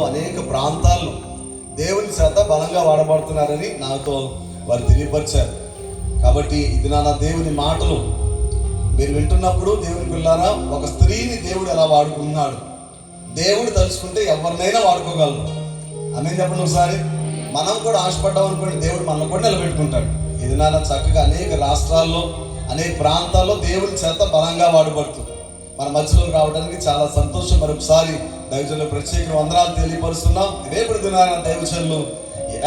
అనేక ప్రాంతాల్లో దేవుని చేత బలంగా వాడబడుతున్నారని నాతో వారు తెలియపరిచారు. కాబట్టి ఇది నా దేవుని మాటలు మీరు వింటున్నప్పుడు, దేవుని పిల్లారా, ఒక స్త్రీని దేవుడు ఎలా వాడుకున్నాడు, దేవుడు తలుచుకుంటే ఎవరినైనా వాడుకోగలరు. అనే చెప్పండి ఒకసారి. మనం కూడా ఆశపడ్డాం అనుకోండి, దేవుడు మనల్ని కూడా నిలబెట్టుకుంటాడు. ఇది చక్కగా అనేక రాష్ట్రాల్లో, అనేక ప్రాంతాల్లో దేవుని చేత బలంగా వాడబడుతుంది. మన మధ్యలోకి రావడానికి చాలా సంతోషం. మరొకసారి దైవజనులు ప్రత్యేక వందనాలు తెలియపరుస్తున్నాం. రేపటి దినాన దైవజనులు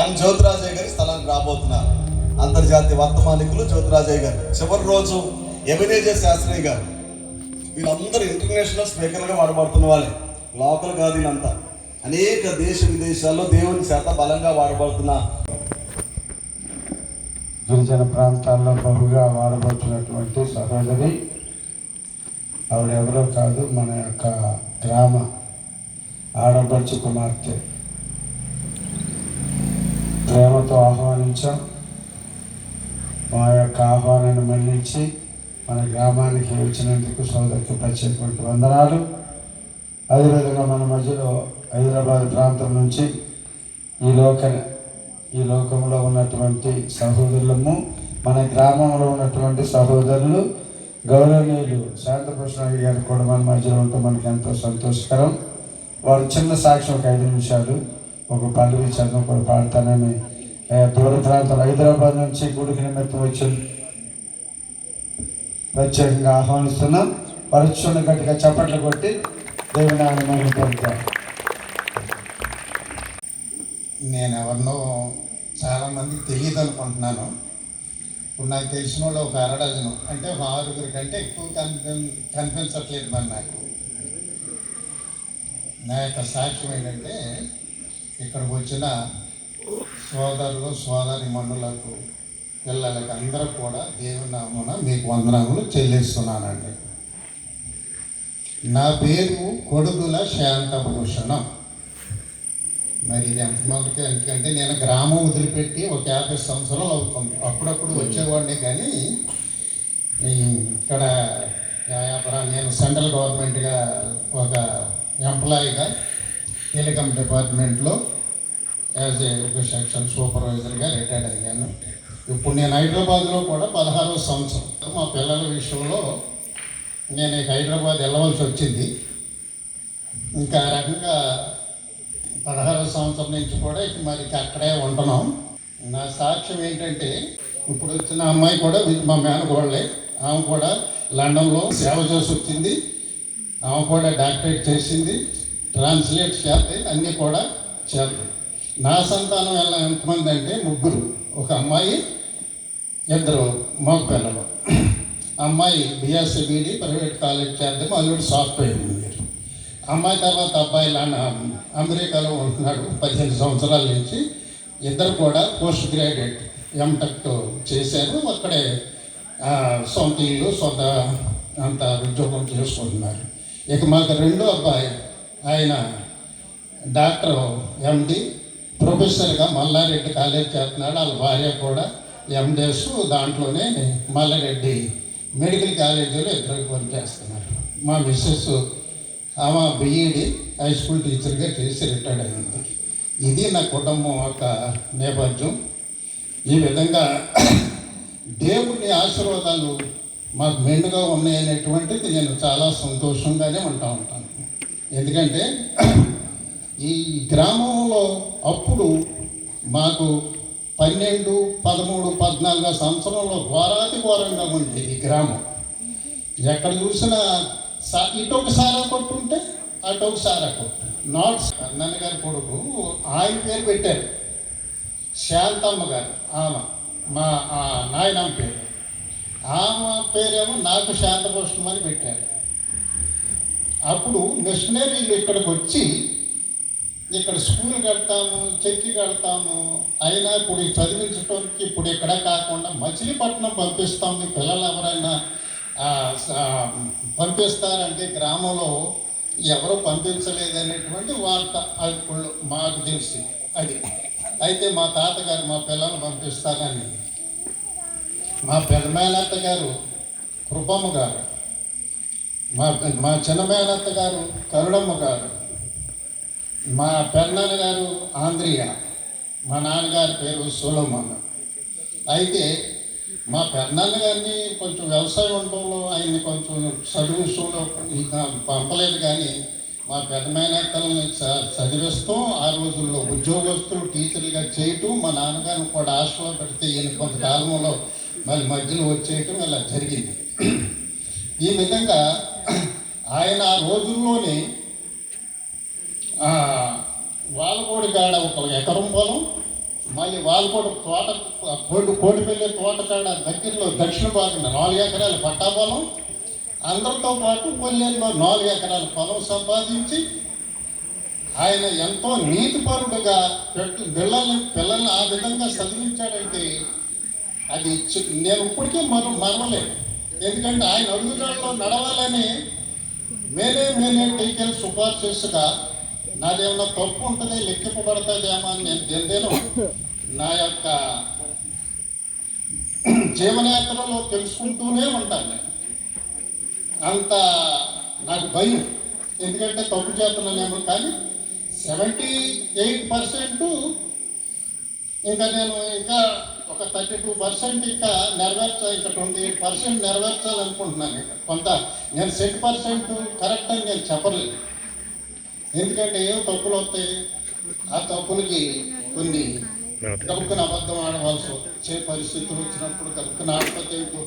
ఎం జ్యోతిరాజయ్య గారి స్థలానికి రాబోతున్నారు. అంతర్జాతీయ వర్తమానికులు జ్యోతిరాజయ్య గారు, చివరి రోజు ఎబినేజర్ శాస్త్రి గారు, వీళ్ళందరూ ఇంటర్నేషనల్ స్పీకర్గా వాడబడుతున్న వాళ్ళే, లోకల్ కాదు. వీళ్ళంతా అనేక దేశ విదేశాల్లో దేవుని చేత బలంగా వాడబడుతున్న గిరిజన ప్రాంతాల్లో బహుగా వాడబడుతున్నటువంటి సహోదరి. ఆవిడెవరో కాదు, మన యొక్క గ్రామ ఆడపడుచు కుమార్తె. ప్రేమతో ఆహ్వానించాం. మా యొక్క ఆహ్వానాన్ని మన్నించి మన గ్రామానికి వచ్చినందుకు సోదరికి ప్రత్యేకమైన వందనాలు. అదేవిధంగా మన మధ్యలో హైదరాబాద్ ప్రాంతం నుంచి ఈ లోకంలో ఉన్నటువంటి సహోదరులము, మన గ్రామంలో ఉన్నటువంటి సహోదరులు, గౌరవనీయులు శాంతకృష్ణ గారు కూడా మన మధ్యలో ఉంటే మనకి ఎంతో సంతోషకరం. వారు చిన్న సాక్ష్యం, ఒక 5 నిమిషాలు, ఒక పల్లవి చదువు కూడా పాడతానని దూర ప్రాంతం హైదరాబాద్ నుంచి గుడికి నిమిత్తం వచ్చి ప్రత్యేకంగా ఆహ్వానిస్తున్నాం. పరీక్షను గట్టిగా చప్పట్లు కొట్టి దేవుని నామమున పొందుతాం. నేను ఎవరినో చాలామందికి తెలియదు అనుకుంటున్నాను. ఇప్పుడు నాకు తెలిసిన వాళ్ళు ఒక 6 డజను, అంటే 6 కంటే ఎక్కువ కనిపించట్లేదు మరి నాకు. నా యొక్క సాక్ష్యం ఏంటంటే, ఇక్కడికి వచ్చిన సోదరులు, సోదరి మనులకు, పిల్లలకి అందరూ కూడా దేవుని నామమున మీకు వందనములు చెల్లిస్తున్నానండి. నా పేరు కొడుగుల శాంతభూషణం. మరి ఇది ఎంతమందికి, ఎందుకంటే నేను గ్రామం వదిలిపెట్టి ఒక 50 సంవత్సరాలు అవుతుంది. అప్పుడప్పుడు వచ్చేవాడిని, కానీ ఇక్కడ నేను సెంట్రల్ గవర్నమెంట్గా ఒక ఎంప్లాయీగా టెలికాం డిపార్ట్మెంట్లో యాజ్ ఒక సెక్షన్ సూపర్వైజర్గా రిటైర్డ్ అయ్యాను. ఇప్పుడు నేను హైదరాబాద్లో కూడా 16వ సంవత్సరం. మా పిల్లల విషయంలో నేను హైదరాబాద్ వెళ్ళవలసి వచ్చింది. ఇంకా ఆ రకంగా 16వ సంవత్సరం నుంచి కూడా మరి అక్కడే ఉంటున్నాం. నా సాక్ష్యం ఏంటంటే, ఇప్పుడు వచ్చిన అమ్మాయి కూడా మా మేనకోడలే. ఆమె కూడా లండన్లో సేవ చేసి వచ్చింది. ఆమె కూడా డాక్టరేట్ చేసింది, ట్రాన్స్లేట్ చేస్తే అన్నీ కూడా చేద్దాం. నా సంతానం ఎలా ఎంతమంది అంటే 3, ఒక అమ్మాయి, 2 మగ పిల్లలు. అమ్మాయి బిఎస్సి బీడీ ప్రైవేట్ కాలేజ్ చేద్దాం, అల్లుడు సాఫ్ట్వేర్ ఇంజనీర్. అమ్మాయి తర్వాత అబ్బాయి అమెరికాలో ఉంటున్నాడు 15 సంవత్సరాల నుంచి. ఇద్దరు కూడా పోస్ట్ గ్రాడ్యుయేట్ ఎంటెక్ చేశారు. అక్కడే సొంత ఇల్లు, సొంత అంత ఉద్యోగం చేసుకుంటున్నారు. ఇక మాకు 2వ అబ్బాయి, ఆయన డాక్టర్ ఎండి ప్రొఫెసర్గా మల్లారెడ్డి కాలేజ్ చేస్తున్నాడు. వాళ్ళ భార్య కూడా ఎండిఎస్, దాంట్లోనే మల్లారెడ్డి మెడికల్ కాలేజీలో ఇద్దరు పనిచేస్తున్నారు. మా మిస్సెస్ ఆమె బిఈడి హై స్కూల్ టీచర్గా చేసి రిటైర్డ్ అయింది. ఇది నా కుటుంబం యొక్క నేపథ్యం. ఈ విధంగా దేవుని ఆశీర్వాదాలు మాకు మెండుగా ఉన్నాయనేటువంటిది నేను చాలా సంతోషంగానే ఉంటాను. ఎందుకంటే ఈ గ్రామంలో అప్పుడు మాకు 12, 13, 14 సంవత్సరంలో ఘోరాతి ఘోరంగా ఉంది ఈ గ్రామం. ఎక్కడ చూసినా ఇటు ఒక సారా కొట్టుంటే అటు ఒక సారా కొట్టు. నాన్నగారి కొడుకు ఆయన పేరు పెట్టారు, శాంతమ్మ గారు. ఆమె మా నాయనమ్మ పేరు. ఆమె పేరేమో నాకు శాంతభూషణం అని పెట్టారు. అప్పుడు మిషనరీలు ఇక్కడికి వచ్చి ఇక్కడ స్కూల్ కడతాము, చెక్కి కడతాము, అయినా ఇప్పుడు చదివించడానికి ఇప్పుడు ఇక్కడ కాకుండా మచిలీపట్నం పంపిస్తాం, మీ పిల్లలు ఎవరైనా పంపిస్తారంటే గ్రామంలో ఎవరో పంపించలేదనేటువంటి వార్త ఇప్పుడు మాకు తెలిసి అది. అయితే మా తాతగారు మా పిల్లలు పంపిస్తారని మా పెద్ద మేనత్త గారు కృపమ్మ గారు, మా చిన్న మేనత్త గారు కరుణమ్మ గారు, మా పెద్దనాన్న గారు ఆంధ్రియ, మా నాన్నగారి పేరు సోలోమన్. అయితే మా పెద్దనాన్న గారిని కొంచెం వ్యవసాయం ఉండటంలో ఆయన్ని కొంచెం చదువు విషయంలో పంపలేదు, కానీ మా పెద్ద మేనత్తల్ని చదివిస్తాం, ఆ రోజుల్లో ఉద్యోగస్తులు టీచర్లుగా చేయటం, మా నాన్నగారిని కూడా హాస్టల్లో పెడితే ఈయన కొంతకాలంలో మళ్ళీ మధ్యలో వచ్చేయటం ఇలా జరిగింది. ఈ విధంగా ఆయన ఆ రోజుల్లోనే వాలకోడి కాడ ఒక ఎకరం పొలం, మళ్ళీ వాలకోడి తోట కోటిపల్లి తోట కాడ దగ్గరలో దక్షిణ భాగంలో 4 ఎకరాల పట్టా పొలం, అందరితో పాటు కొల్లేరులో 4 ఎకరాల పొలం సంపాదించి ఆయన ఎంతో నీతిపరుడుగా పిల్లల్ని ఆ విధంగా చదివించాడంటే అది నేను ఇప్పటికీ మరవలేదు. ఎందుకంటే ఆయన అడుగుజాడలో నడవాలని మేనే టీకెల్ సిఫార్సుగా నాదేమన్నా తప్పు ఉంటుంది, లెక్కింపబడుతుందేమో అని నేను దేనిదేనో నా యొక్క జీవనయాత్రలో తెలుసుకుంటూనే ఉంటాను. అంత నాకు భయం, ఎందుకంటే తప్పు చేస్తున్నానేమో. కానీ 78% ఇంకా నేను ఇంకా ఒక 32% ఇంకా నెరవేర్చాలి, ఇంకా 28% నెరవేర్చాలనుకుంటున్నాను. కొంత నేను 100% కరెక్ట్ అని నేను చెప్పలేదు, ఎందుకంటే ఏం తప్పులు వస్తాయి, ఆ తప్పులకి కొన్ని కలుపుకుని అబద్ధం ఆడవలసి వచ్చే పరిస్థితులు వచ్చినప్పుడు కలుపుకుని ఆడపోతే ఇంకో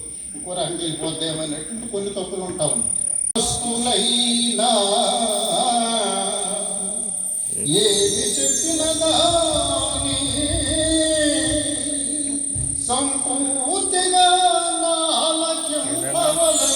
రకంగా వెళ్ళిపోద్దామనేటువంటి కొన్ని తప్పులు ఉంటా ఉంటాయి. వస్తువులైనా ఏది చెప్పిన దాని సంపూర్తిగా నాలకింపవలెను.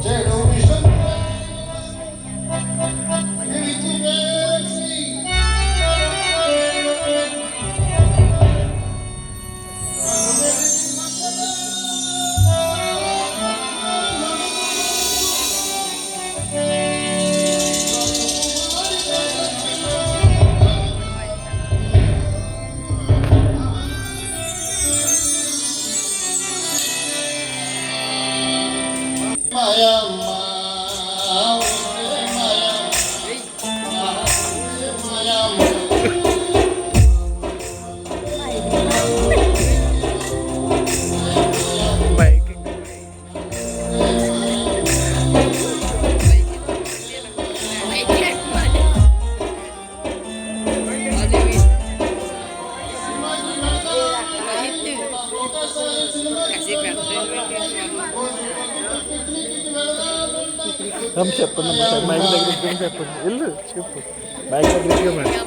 చెడు విషం విడిచివేసి చెప్పండి మైక్ దగ్గర చెప్పండి, వెళ్ళు చెప్పు మైక్ దగ్గర మేడం.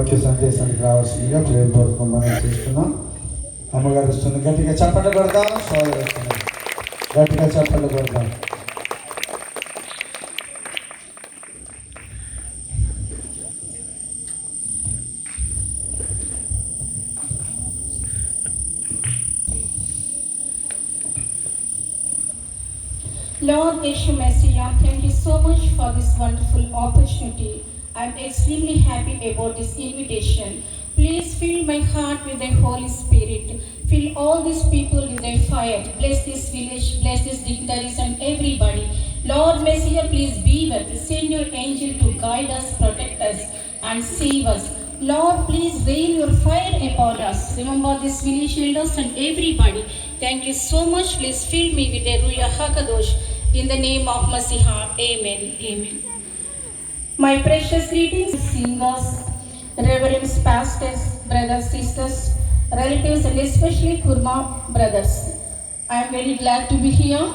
వాక్య సందేశానికి రావాల్సిందిగా ప్రేమపూర్వకం మనం చేస్తున్నాం. అమ్మగారు వస్తుంది. గట్టిగా చప్పట్లు కొడతాం. సోదరు వస్తున్నాం. గట్టిగా చప్పట్లు కొడతాం. Lord Yeshua Messiah, thank you so much for this wonderful opportunity. I am extremely happy about this invitation. Please fill my heart with the Holy Spirit. Fill all these people with their fire. Bless this village, bless these dignitaries and everybody. Lord Messiah, please be with us. Send your angel to guide us, protect us and save us. Lord, please rain your fire upon us. Remember this village elders and everybody. Thank you so much. Please fill me with the Ruach HaKadosh. In the name of Messiah, amen. Amen. My precious greetings, singers, reverends, pastors, brothers, sisters, relatives, and especially Kurma brothers. I am very glad to be here.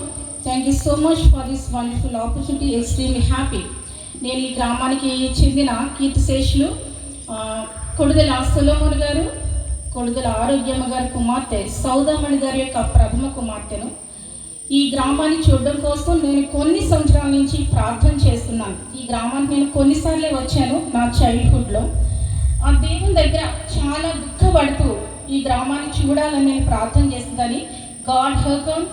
Thank you so much for this wonderful opportunity. Extremely happy. నేను ఈ గ్రామానికి చెందిన కీర్తిశేషులు కొడుదల సొలొమోన్ గారు, కొడుదల ఆరోగ్యమ్మ గారి కుమార్తె సౌదామణి గారి యొక్క ప్రథమ కుమార్తెను. ఈ గ్రామాన్ని చూడడం కోసం నేను కొన్ని సంవత్సరాల నుంచి ప్రార్థన చేస్తున్నాను. ఈ గ్రామానికి నేను కొన్నిసార్లే వచ్చాను నా చైల్డ్హుడ్లో. ఆ దేవుని దగ్గర చాలా దుఃఖపడుతూ ఈ గ్రామాన్ని చూడాలని నేను ప్రార్థన చేస్తుందని గాడ్ హర్కమ్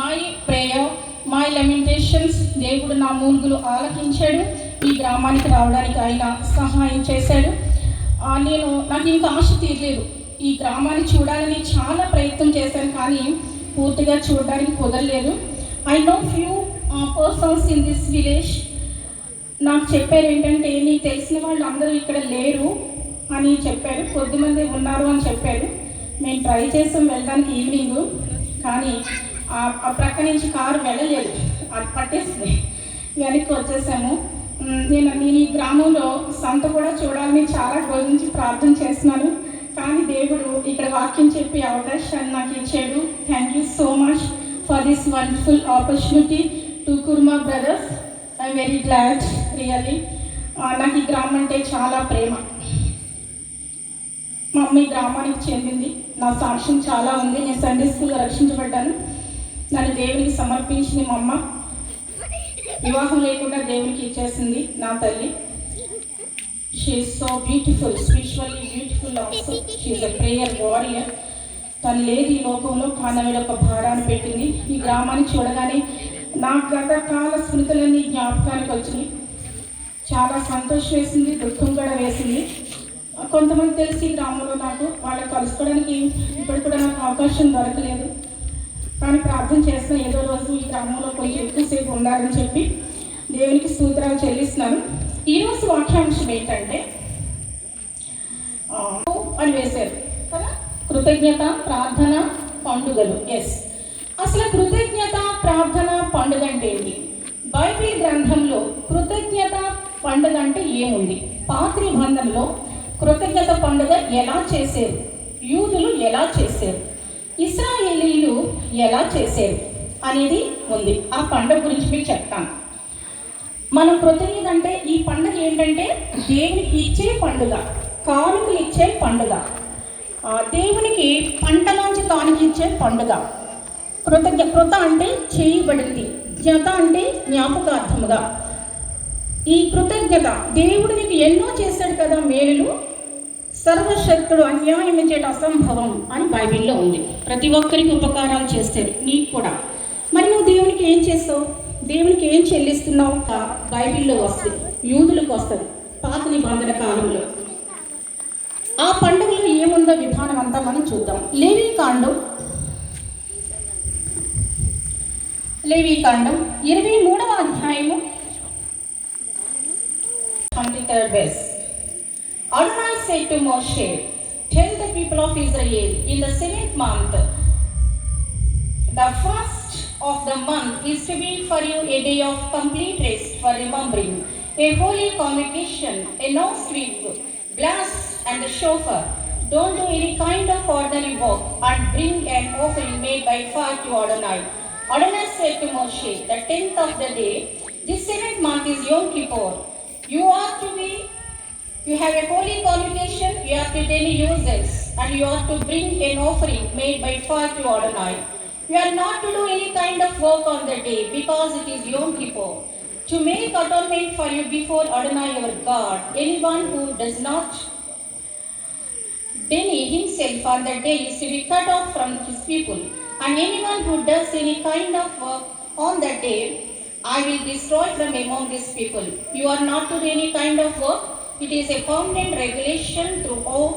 మై ప్రేయర్, మై లెమెంటేషన్స్. దేవుడు నా మూలుగులు ఆలకించాడు. ఈ గ్రామానికి రావడానికి ఆయన సహాయం చేశాడు. నాకు ఇంకా ఆశ తీరలేదు. ఈ గ్రామాన్ని చూడాలని చాలా ప్రయత్నం చేశాను, కానీ పూర్తిగా చూడడానికి కుదరలేదు. I know few persons in this village. నాకు చెప్పారు ఏంటంటే, నీకు తెలిసిన వాళ్ళు అందరూ ఇక్కడ లేరు అని చెప్పారు. కొద్దిమంది ఉన్నారు అని చెప్పారు. మేము ట్రై చేసాం వెళ్ళడానికి ఈవినింగ్, కానీ ఆ ప్రక్క నుంచి కారు వెళ్ళలేదు, అది పట్టేసింది. వెనక్కి వచ్చేసాము. నేను ఈ గ్రామంలో సంత కూడా చూడాలని చాలా రోజుల నుంచి ప్రార్థన చేస్తున్నాను, కానీ దేవుడు ఇక్కడ వాక్యం చెప్పే అవకాశాన్ని నాకు ఇచ్చాడు. Thank you so much for this wonderful opportunity to Kurma brothers. I'm very glad really. నాకు ఈ గ్రామం అంటే చాలా ప్రేమ. మా అమ్మ ఈ గ్రామానికి చెందింది. నా సాక్ష్యం చాలా ఉంది. నేను సండే స్కూల్లో రక్షించబడ్డాను. నన్ను దేవునికి సమర్పించింది మా అమ్మ. వివాహం లేకుండా దేవునికి ఇచ్చేసింది నా తల్లి. She is so beautiful, spiritually beautiful also. She is a prayer warrior. తను లేదు ఈ లోకంలో, కానీ ఆవిడ ఒక భారాన్ని పెట్టింది. ఈ గ్రామాన్ని చూడగానే నాకు గతకాల స్మృతులన్నీ జ్ఞాపకానికి వచ్చినాయి. చాలా సంతోషం వేసింది, దుఃఖం కూడా వేసింది. కొంతమంది తెలిసి గ్రామంలో నాకు వాళ్ళకి కలుసుకోవడానికి ఇప్పుడు కూడా నాకు అవకాశం దొరకలేదు, కానీ ప్రార్థన చేసిన ఏదో రోజు ఈ గ్రామంలో కొంచెం ఎక్కువసేపు ఉండాలని చెప్పి దేవునికి స్తోత్రాలు చెల్లిస్తున్నాను. ఈరోజు వాక్యాంశం ఏంటంటే అని వేశారు కదా, కృతజ్ఞత ప్రార్థన పండుగలు. ఎస్, అసలు కృతజ్ఞత ప్రార్థన పండుగ అంటే ఏంటి? బైబిల్ గ్రంథంలో కృతజ్ఞత పండుగ అంటే ఏముంది? పాత నిబంధనలో కృతజ్ఞత పండుగ ఎలా చేశారు, యూదులు ఎలా చేశారు, ఇశ్రాయేలీలు ఎలా చేశారు అనేది ఉంది. ఆ పండుగ గురించి మీకు చెప్తాను. మనం కృతజ్ఞత అంటే ఈ పండుగ ఏంటంటే దేవునికి ఇచ్చే పండుగ, కానుకలు ఇచ్చే పండుగ, దేవునికి పంటలోంచి కానుక ఇచ్చే పండుగ. కృత అంటే చేయబడింది, జ్ఞత అంటే జ్ఞాపకార్థముగా. ఈ కృతజ్ఞత, దేవుడు నీకు ఎన్నో చేశాడు కదా మేలులు, సర్వశక్తుడు అన్యాయం చేయడం అసంభవం అని బైబిల్లో ఉంది. ప్రతి ఒక్కరికి ఉపకారాలు చేస్తాడు, నీకు కూడా. మరి నువ్వు దేవునికి ఏం చేస్తావు, దేవునికి ఏం చెల్లిస్తున్నావు? బైబిల్లో వస్తుంది, యూదులకు వస్తుంది పాత నిబంధన కాలంలో. ఆ పండుగలో ఏముందో విధానం అంతా మనం చూద్దాం. లేవీకాండం 23వ అధ్యాయము 23rd verse. Adonai said to Moshe, tell the people of Israel, in the 7th month, the first of the month is to be for you a day of complete rest for remembering, a holy convocation, announced with blast and the shofar. Don't do any kind of ordinary work and bring an offering made by fire to Adonai. Adonai said to Moshe, the 10th of the day, this 7th month is Yom Kippur. You have a holy convocation, you are to daily use this, and you are to bring an offering made by fire to Adonai. You are not to do any kind of work on the day, because it is Yom Kippur, to make atonement for you before Adonai your God. Anyone who does not deny himself on that day is to be cut off from his people, and anyone who does any kind of work on that day, I will destroy from among these people. You are not to do any kind of work. It is a permanent regulation through all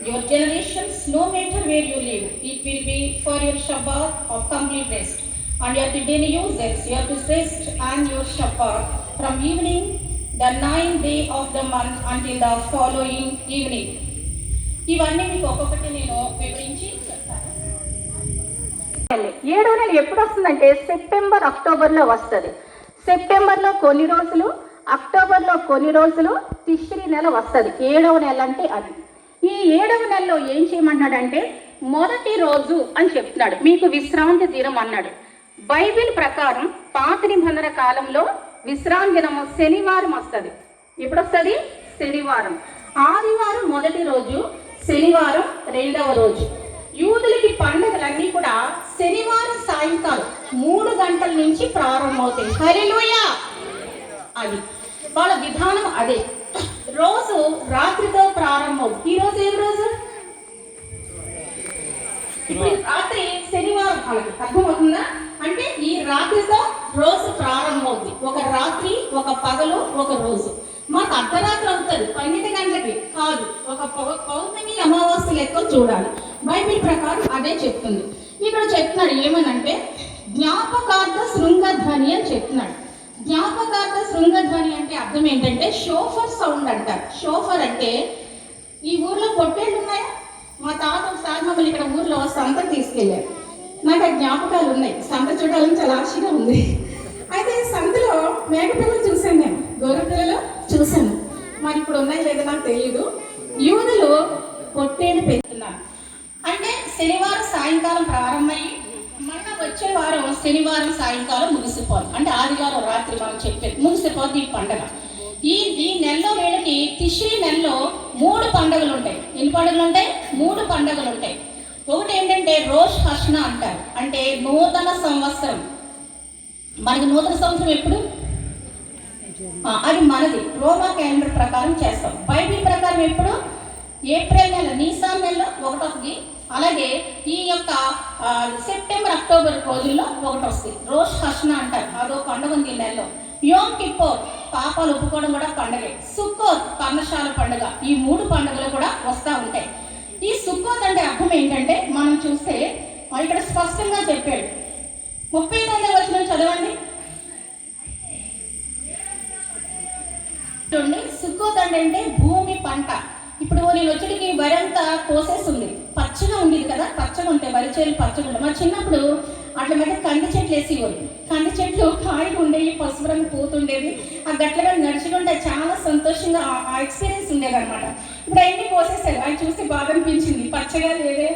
your generations, no matter where you live. It will be for your Shabbat of complete rest. And you have to daily use this. You have to rest and your Shabbat from evening, the 9th day of the month, until the following evening. ఇవన్నీ మీకు ఒక్కొక్కటి నేను వివరించి చెప్తాను. 7వ నెల ఎప్పుడు వస్తుందంటే సెప్టెంబర్ అక్టోబర్లో వస్తుంది. సెప్టెంబర్లో కొన్ని రోజులు, అక్టోబర్లో కొన్ని రోజులు, తిష్రీ నెల వస్తుంది. 7వ నెల అంటే అది. ఈ 7వ నెలలో ఏం చేయమన్నాడంటే మొదటి రోజు అని చెప్తున్నాడు, మీకు విశ్రాంతి దినం అన్నాడు. బైబిల్ ప్రకారం పాత నిబంధన కాలంలో విశ్రాంతి దినము శనివారం వస్తుంది. ఎప్పుడు వస్తుంది? శనివారం. ఆదివారం మొదటి రోజు, శనివారం రెండవ రోజు. యూదులకి పండుగలన్నీ కూడా శనివారం సాయంకాలం 3 గంటల నుంచి ప్రారంభమవుతాయి. హల్లెలూయా! అది వాళ్ళ విధానం అదే. రోజు రాత్రితో ప్రారంభం. ఈ రోజు ఏం రోజు? ఇప్పుడు రాత్రి శనివారం. వాళ్ళకి అర్థమవుతుందా? అంటే ఈ రాత్రితో రోజు ప్రారంభమవుతుంది. ఒక రాత్రి, ఒక పగలు, ఒక రోజు. మాకు అర్ధరాత్రి అవుతుంది 12 గంటలకి కాదు, ఒక పౌర్ణమి అమావాస్య లెక్క చూడాలి. బైబిల్ ప్రకారం అదే చెప్తుంది. ఇక్కడ చెప్తున్నాడు ఏమనంటే జ్ఞాపకార్థ శృంగధ్వని అని చెప్తున్నాడు. జ్ఞాపకార్థ శృంగధ్వని అంటే అర్థం ఏంటంటే షోఫర్ సౌండ్ అంటారు. షోఫర్ అంటే ఈ ఊర్లో పొట్టేళ్ళు ఉన్నాయా? మా తాత ఒకసారి మమ్మల్ని ఇక్కడ ఊర్లో సంతకు తీసుకెళ్ళారు. నాకు ఆ జ్ఞాపకాలు ఉన్నాయి. సంత చూడాలని చాలా ఆశగా ఉంది. అయితే సంతలో మేకపిల్లలు చూశాను, నేను గొర్రె పిల్లలు చూశాను. మరి ఇప్పుడు ఉన్నాయి లేదో నాకు తెలియదు. యూదులు పొట్టేలు పెడుతున్నారు. అంటే శనివారం సాయంకాలం ప్రారంభమయ్యి మళ్ళీ వచ్చే వారం శనివారం సాయంకాలం ముగిసిపోదు. అంటే ఆదివారం రాత్రి మనం చెప్పేది ముగిసిపోద్ది ఈ పండుగ. ఈ నెలలో వీళ్ళకి తిష్రీ నెలలో 3 పండుగలు ఉంటాయి. ఎన్ని పండుగలు ఉంటాయి? 3 పండుగలు ఉంటాయి. ఒకటి ఏంటంటే రోష్ హష్నా అంటారు, అంటే నూతన సంవత్సరం. మనకి నూతన సంవత్సరం ఎప్పుడు? అది మనది రోమా క్యాలెండర్ ప్రకారం చేస్తాం. బైబిల్ ప్రకారం ఎప్పుడు? ఏప్రిల్ నెల నీసాన్ నెలలో 1వ. అలాగే ఈ యొక్క సెప్టెంబర్ అక్టోబర్ రోజుల్లో 1 వస్తుంది. రోష్ హష్నా అంటారు, అదో పండుగ ఉంది ఈ నెలలో. యోమ్ కిప్పర్ పాపాలు ఒప్పుకోవడం కూడా పండుగే. సుక్కోత్ పర్ణశాల పండుగ. ఈ 3 పండుగలు కూడా వస్తూ ఉంటాయి. ఈ సుక్కోత్ అంటే అర్థం ఏంటంటే మనం చూస్తే ఇక్కడ స్పష్టంగా చెప్పాడు. 39వ వచనం చదవండి. సుక్కోత్ అంటే భూమి పంట. ఇప్పుడు నేను వచ్చేటికి వరి అంతా కోసేస్తుంది, పచ్చగా ఉండేది కదా, పచ్చగా ఉంటాయి వరి చేలు, పచ్చగా ఉంటాయి. మా చిన్నప్పుడు అట్లా మీద కంది చెట్లు వేసేవారు. కంది చెట్లు కాయలు ఉండేవి, పసుపు రంగు పోతుండేది. ఆ గట్లగా నడుచుకుంటే చాలా సంతోషంగా ఆ ఎక్స్పీరియన్స్ ఉండేది అనమాట. ఇప్పుడు అవన్నీ కోసేస్తారు. అవి చూస్తే బాగా అనిపించింది, పచ్చగా లేదే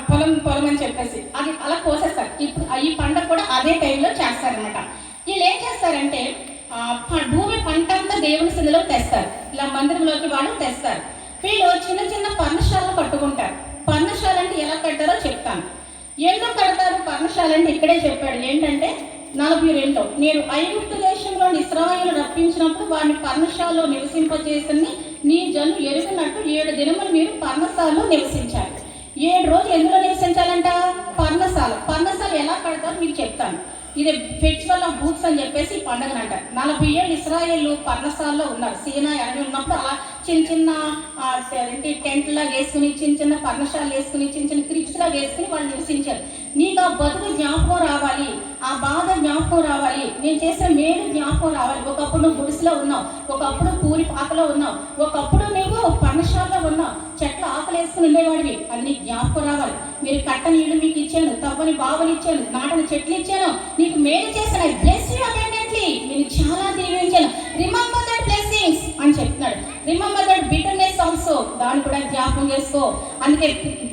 పొలం అని చెప్పేసి అది అలా కోసేస్తారు. ఇప్పుడు ఈ పండుగ కూడా అదే టైంలో చేస్తారనమాట. వీళ్ళు ఏం చేస్తారంటే భూమి పంట అంతా దేవుని సన్నిధిలో తెస్తారు. ఇలా మందిరంలోకి వాళ్ళు తెస్తారు. వీళ్ళు చిన్న చిన్న పర్ణశాలను కట్టుకుంటారు. పర్ణశాల అంటే ఎలా కట్టారో చెప్తాను. ఎందుకు కడతారు పర్ణశాల అంటే ఇక్కడే చెప్పాడు. ఏంటంటే 42 నేను ఐగుప్తు దేశంలో ఇశ్రాయేలు రప్పించినప్పుడు వారిని పర్ణశాలలో నివసింపజేసి నీ జనులు ఎరుగునట్టు 7 దినములు మీరు పర్ణశాలలో నివసించాలి. 7 రోజులు ఎందులో నివసించాలంట? పర్ణశాల. పర్ణశాల ఎలా కడతారో మీకు చెప్తాను. ఇది ఫెస్టివల్ ఆఫ్ బూత్స్ అని చెప్పేసి పండుగను అంటారు. 40 ఏళ్ళు ఇశ్రాయేలు పర్ణశాలలో ఉన్నారు. సీనా అడవి ఉన్నప్పుడు అలా చిన్న చిన్న టెంట్లా వేసుకుని, చిన్న చిన్న పర్ణశాలలు వేసుకుని, చిన్న చిన్న క్రిప్స్లా వేసుకుని వాళ్ళు నివసించారు. నీకు ఆ బతుకు జ్ఞాపకం రావాలి, ఆ బాధ జ్ఞాపకం రావాలి, నేను చేసిన మేలు జ్ఞాపకం రావాలి. ఒకప్పుడు నువ్వు గుడిసెలో ఉన్నావు, ఒకప్పుడు పూరి పాకలో ఉన్నావు, ఒకప్పుడు నువ్వు పర్ణశాలలో ఉన్నావు, చెట్ల ఆకలి వేసుకుని ఉండేవాడివి. అది నీకు జ్ఞాపకం రావాలి. మీరు కట్టని ఇల్లు మీకు ఇచ్చాను, తవ్వని బావులు ఇచ్చాను, నాటని చెట్లు ఇచ్చాను, నీకు మేలు చేశాను. ఐ బ్లెస్ యు అబండెంట్లీ, నేను చాలా దీవించాను. రిమెంబర్ దట్ బ్లెస్సింగ్స్ అని చెప్తున్నాడు. రిమెంబర్ దట్ బిటర్నెస్ ఆల్సో, దాన్ని కూడా జ్ఞాపకం చేసుకో. అందుకే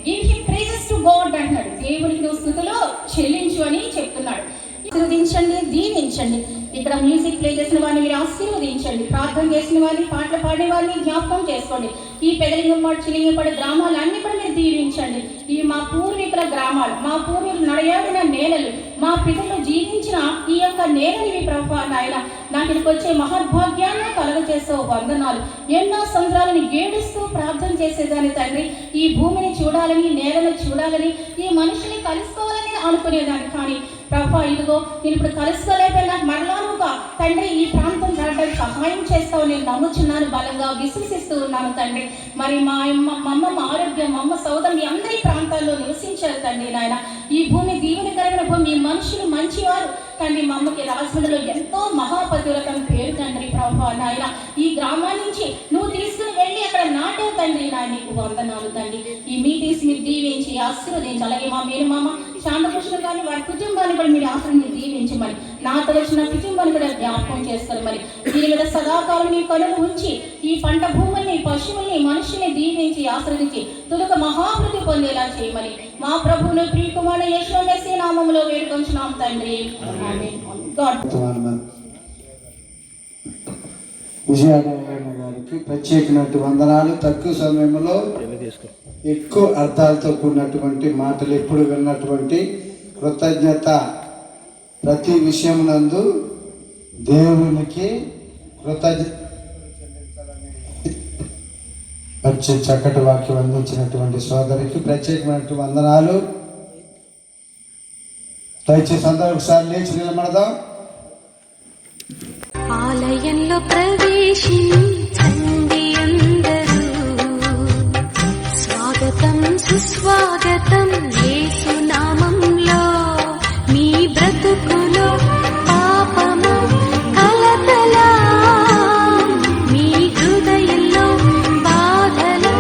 give him praises to God అంటున్నాడు. దేవునికి నువ్వు స్తుతులు చెల్లించు అని చెప్తున్నాడు. ఆశీర్వదించండి, దీవించండి. ఇక్కడ మ్యూజిక్ ప్లే చేసిన వారిని మీరు ఆశీర్వదించండి. ప్రార్థన చేసిన వారిని, పాటలు పాడే వారిని జ్ఞాపకం చేసుకోండి. ఈ పెదలింగపాడు, చిలింగపాడు గ్రామాలన్నీ కూడా మీరు దీవించండి. ఇవి మా పూర్వీకుల గ్రామాలు, మా పూర్వీకులు నడయాడిన నేలలు, మా పితరులు జీవించిన ఈ యొక్క నేలని ప్రభువా నాయన నాకు ఇక్కడికి వచ్చే మహద్భాగ్యాన్ని కలుగజేసే వందనాలు. ఎన్నో సంవత్సరాలను ఏడుస్తూ ప్రార్థన చేసేదాన్ని తండ్రి. ఈ భూమిని చూడాలని, నేలను చూడాలని, ఈ మనిషిని కలుసుకోవాలని అనుకునేదాన్ని. కానీ ప్రభువా ఇదిగో నేను ఇప్పుడు కలుసుకోలేకపోయినా మరలానుగా తండ్రి ఈ ప్రాంతం రావడానికి సహాయం చేస్తావు నేను నమ్ముచున్నాను, బలంగా విశ్వసిస్తూ ఉన్నాను తండ్రి. మరి మా అమ్మ ఆరోగ్యం, మా అమ్మ సోదరులు అందరి ప్రాంతాల్లో నివసించారు తండ్రి నాయన. ఈ భూమి దీవెనకరమైన భూమి, మనుషులు మంచివారు తండ్రి. మా అమ్మకి రాజమండ్రిలో ఎంతో మహాపతివ్రతం పేరు తండ్రి ప్రభువా నాయన. ఈ గ్రామాల నుంచి నువ్వు తీసుకుని వెళ్ళి అక్కడ నాటావు తండ్రి నాయన, నీకు వందనాలు తండ్రి. ఈ మీటింగ్స్ మీరు దీవించి ఆశీర్వదించి, అలాగే మా మేనమామ శాంతకృష్ణ గారిని, వారి కుటుంబాన్ని కూడా మీరు ఆశ్రయించి దీవించి, మరి నాతో వచ్చిన కుటుంబాన్ని కూడా జ్ఞాపకం చేస్తారు. మరి దీని మీద సదాకాలం నీ కనులు ఉంచి ఈ పంట భూముల్ని, పశువుల్ని, మనుషుల్ని దీవించి ఆశ్రయించి తుదక మహావృద్ధి పొందేలా చేయమని మా ప్రభువును ప్రియకుమారుడు యేసు మెస్సీ నామములో వేడుకొంచున్నాం తండ్రి. విజయనారాయణ గారికి ప్రత్యేకమైన వందనాలు. తక్కువ సమయంలో ఎక్కువ అర్థాలతో కూడినటువంటి మాటలు ఎప్పుడు విన్నటువంటి కృతజ్ఞత, ప్రతి విషయమునందు దేవునికి కృతజ్ఞత. వచ్చి చక్కటి వాక్యం అందించినటువంటి సోదరికి ప్రత్యేకమైన వందనాలు. దయచేసి అందరూ ఒకసారి లేచి నిలబడదాం. ఆలయంలో ప్రవేశించండి అందరూ, స్వాగతం సుస్వాగతం యేసు నామంలో. మీ బ్రతుకులో పాపము కలతల, మీ హృదయంలో బాధలో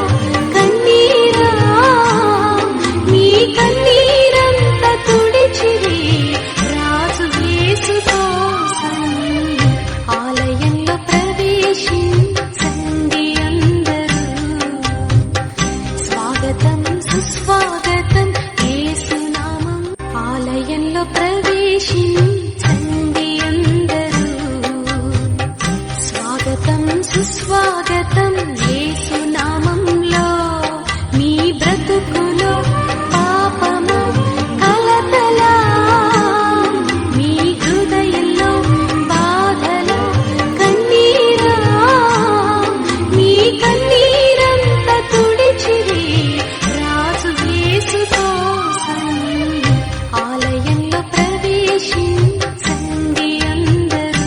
కన్నీరా, మీ కన్నీరంత తుడిచిరి రాజు యేసు కోసం. ఆలయంలో ప్రవేశించండి అందరూ, స్వాగతం సుస్వాగతం యేసు నామం. ఆలయంలో ప్రవేశించండి అందరూ, స్వాగతం సుస్వాగతం యేసు నామంలో. మీ బ్రతుకులో పాపము కలతల, మీ హృదయంలో బాధలో కన్నీరా, మీ కన్నీరంత తుడిచిరి రాజు యేసు కోసం. ఆలయంలో ప్రవేశించండి అందరూ,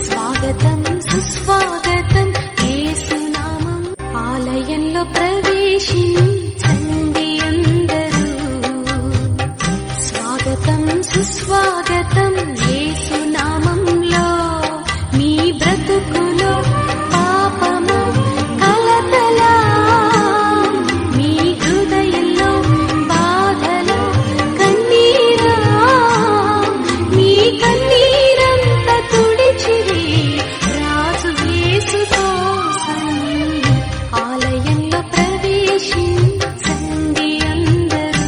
స్వాగతం సుస్వాగతం యేసు నామం. ఆలయంలో ప్రవేశించండి అందరూ, స్వాగతం సుస్వాగతం యేసు నామంలో. మీ బ్రతుకులో పాపము కలతల, మీ హృదయంలో బాధలో కన్నీరా, మీ కన్నీరంత తుడిచిరి రాజు యేసు కోసం. ఆలయంలో ప్రవేశించండి అందరూ, స్వాగతం సుస్వాగతం యేసు నామం. ఆలయంలో ప్రవేశించండి అందరూ, స్వాగతం సుస్వాగతం యేసు నామం. మీ బ్రతుకులో పాపము కలతల, మీ హృదయంలో బాధలో కన్నీరా, మీ కన్నీరంత తుడిచిరి రాజు యేసు కోసం. ఆలయంలో ప్రవేశించండి అందరూ,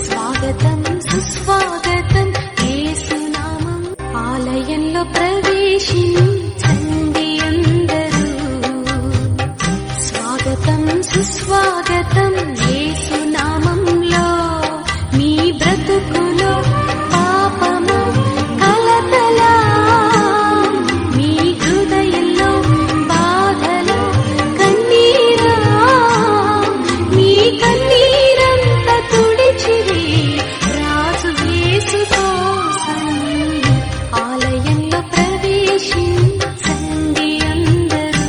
స్వాగతం సుస్వాగతం యేసు నామం. ఆలయంలో ప్రవేశించండి అందరూ, స్వాగతం సుస్వాగతం యేసు నామం. ఆలయంలో ప్రవేశించండి అందరూ, స్వాగతం సుస్వాగతం యేసు నామంలో. మీ బ్రతుకులో పాపము కలతల, మీ హృదయంలో బాధలో కన్నీరా, మీ కన్నీరంత తుడిచిరి రాజు యేసు కోసం. ఆలయంలో ప్రవేశించండి అందరూ,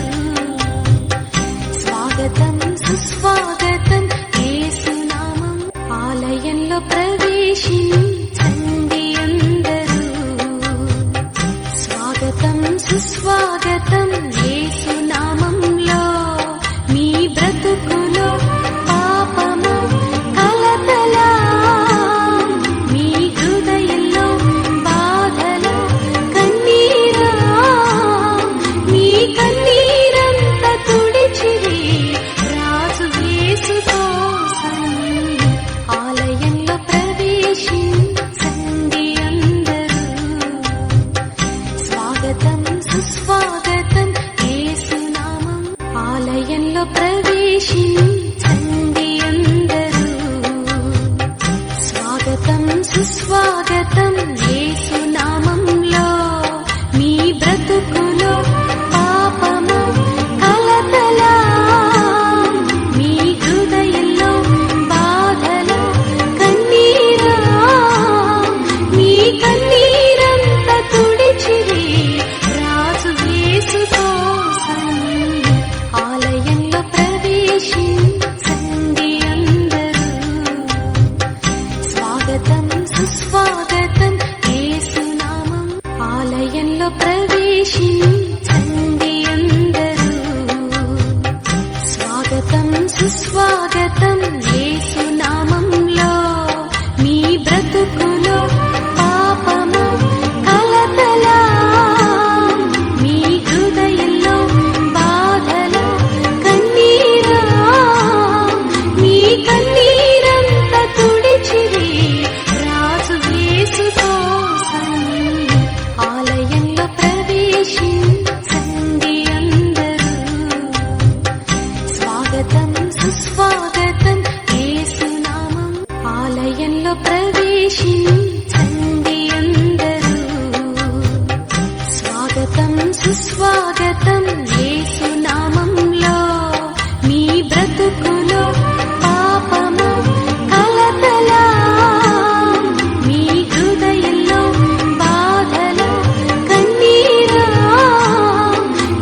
స్వాగతం సుస్వాగతం యేసు నామం. ఆలయంలో ప్రవేశించండి అందరూ, స్వాగతం సుస్వాగతం యేసు నామంలో. మీ బ్రతుకులో పాపము కలతల, మీ హృదయంలో బాధలో కన్నీరా, మీ కన్నీరంత తుడిచిరి రాజు యేసు కోసం. ఆలయంలో ప్రవేశించండి అందరూ, సుస్వాగతం యేసునామం ఆలయంలో ప్రవేశించండి అందరూ స్వాగతం సుస్వాగతం యేసునామంలో మీ బ్రతుకులో పాపము కలతలా మీ హృదయంలో బాధలో కన్నీరా మీ కన్నీరంతా తుడిచిరి రాజు యేసు కోసం ఆలయంలో ప్రవేశించండి అందరూ స్వాగతం సుస్వాగతం యేసునామం ఆలయంలో ప్రవేశించండి అందరూ స్వాగతం సుస్వాగతం యేసునామంలో మీ బ్రతుకులో పాపము కలతలా మీ హృదయంలో బాధలో కన్నీరా మీ కన్నీరంతా తుడిచిరి రాజు యేసు కోసం ఆలయంలో ప్రవేశించండి అందరూ స్వాగతం సుస్వాగతం యేసునామం ఆలయంలో ప్రవేశించండి అందరూ స్వాగతం సుస్వాగతం యేసునామంలో మీ బ్రతుకులో పాపము కలతలా మీ హృదయంలో బాధలో కన్నీరా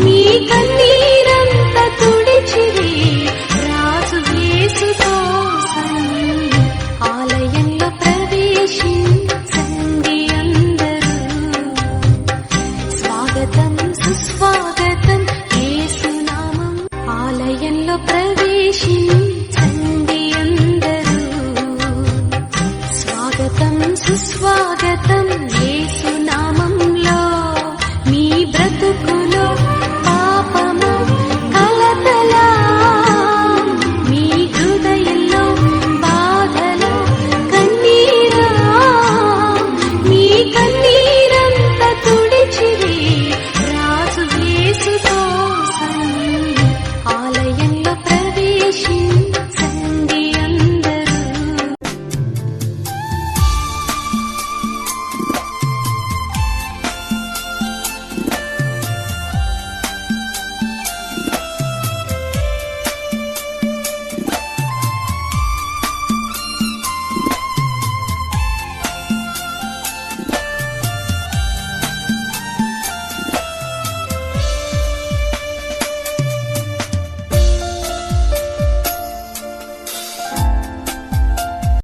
మీ కన్నీరంతా తుడిచిరి రాజు యేసు కోసం ఆలయంలో ప్రవేశించండి అందరూ స్వాగతం సుస్వాగతం యేసునామం ఆలయంలో ప్రవేశించండి అందరూ స్వాగతం సుస్వాగతం యేసునామంలో మీ బ్రతుకులో